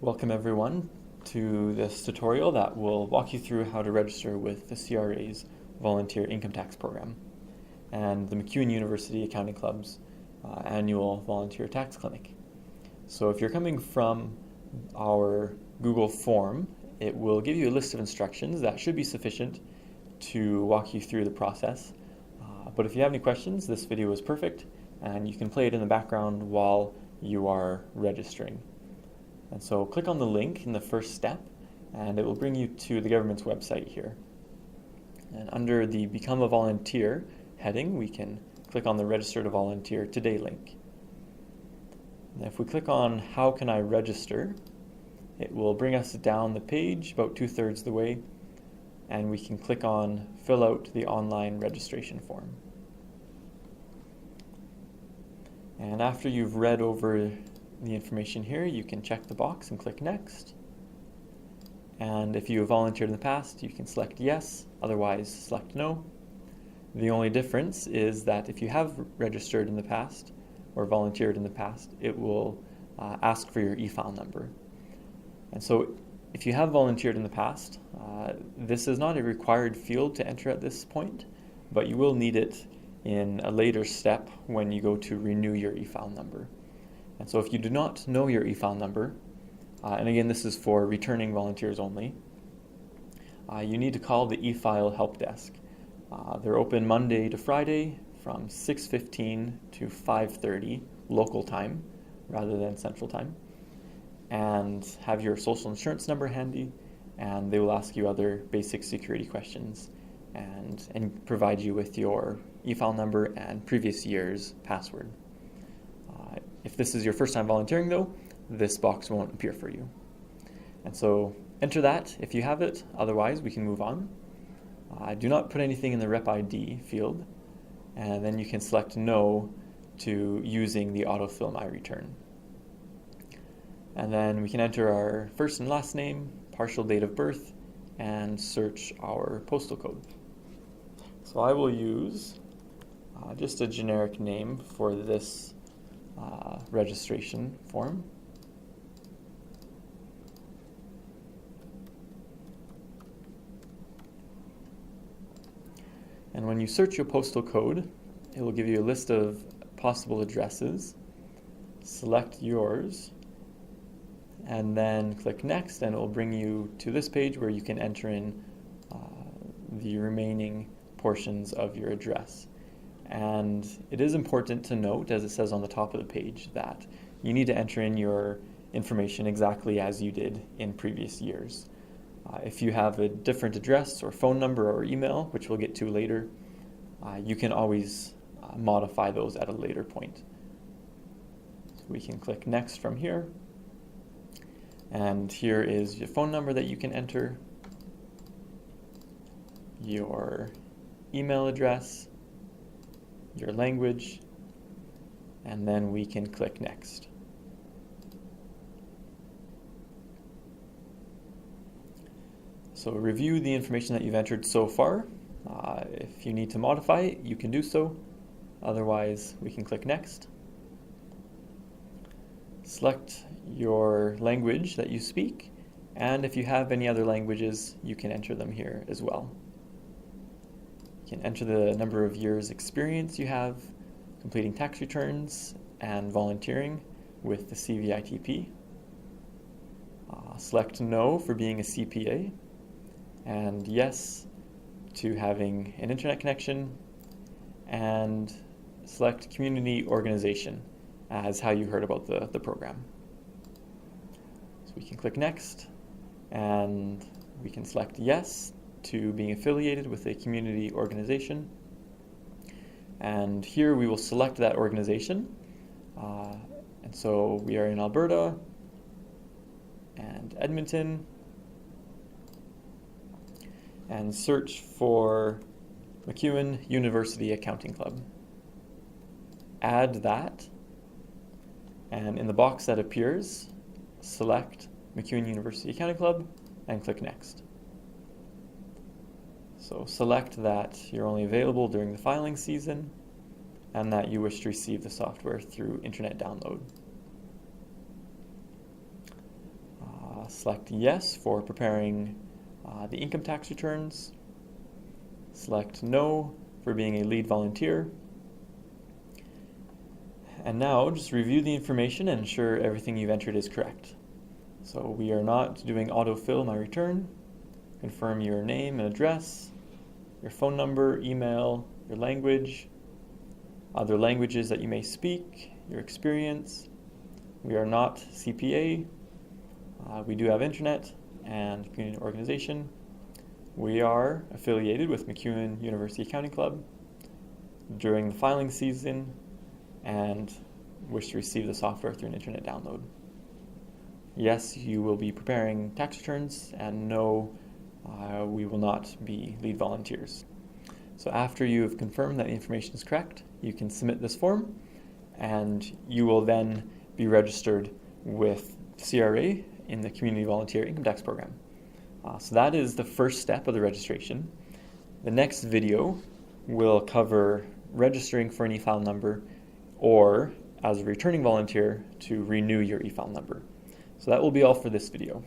Welcome everyone to this tutorial that will walk you through how to register with the CRA's Volunteer Income Tax Program and the MacEwan University Accounting Club's annual Volunteer Tax Clinic. So if you're coming from our Google form, it will give you a list of instructions that should be sufficient to walk you through the process. But if you have any questions, this video is perfect and you can play it in the background while you are registering. And so click on the link in the first step and it will bring you to the government's website here. And under the Become a Volunteer heading, we can click on the Register to Volunteer Today link. And if we click on How Can I Register, it will bring us down the page about 2/3 the way, and we can click on Fill out the online registration form. And after you've read over the information here, you can check the box and click Next. And if you have volunteered in the past, you can select Yes, otherwise select No. The only difference is that if you have registered in the past or volunteered in the past, it will ask for your e-file number. And so if you have volunteered in the past, this is not a required field to enter at this point, but you will need it in a later step when you go to renew your e-file number. And so if you do not know your e-file number, and again this is for returning volunteers only, you need to call the e-file help desk. They're open Monday to Friday from 6:15 to 5:30 local time rather than central time, and have your social insurance number handy, and they will ask you other basic security questions and provide you with your e-file number and previous year's password. If this is your first time volunteering though, this box won't appear for you. And so enter that if you have it, otherwise we can move on. Do not put anything in the Rep ID field, and then you can select No to using the autofill my return. And then we can enter our first and last name, partial date of birth, and search our postal code. So I will use just a generic name for this registration form. And when you search your postal code, it will give you a list of possible addresses. Select yours and then click Next, and it will bring you to this page where you can enter in the remaining portions of your address. And it is important to note, as it says on the top of the page, that you need to enter in your information exactly as you did in previous years. If you have a different address or phone number or email, which we'll get to later, you can always modify those at a later point. So we can click Next from here. And here is your phone number that you can enter, your email address, your language, and then we can click Next. So review the information that you've entered so far. If you need to modify it, you can do so. Otherwise, we can click Next. Select your language that you speak, and if you have any other languages, you can enter them here as well. You can enter the number of years experience you have completing tax returns and volunteering with the CVITP. Select No for being a CPA, and Yes to having an internet connection, and select community organization as how you heard about the program. So we can click Next, and we can select Yes to being affiliated with a community organization. And here we will select that organization. And so we are in Alberta and Edmonton, and search for MacEwan University Accounting Club. Add that, and in the box that appears, select MacEwan University Accounting Club and click Next. So select that you're only available during the filing season and that you wish to receive the software through internet download. Select yes for preparing the income tax returns. Select no for being a lead volunteer. And now just review the information and ensure everything you've entered is correct. So we are not doing autofill my return. Confirm your name and address, your phone number, email, your language, other languages that you may speak, your experience. We are not CPA. We do have internet and community organization. We are affiliated with MacEwan University Accounting Club during the filing season and wish to receive the software through an internet download. Yes, you will be preparing tax returns, and no, we will not be lead volunteers. So after you have confirmed that the information is correct, you can submit this form, and you will then be registered with CRA in the Community Volunteer Income Tax Program. So that is the first step of the registration. The next video will cover registering for an e-file number or, as a returning volunteer, to renew your e-file number. So that will be all for this video.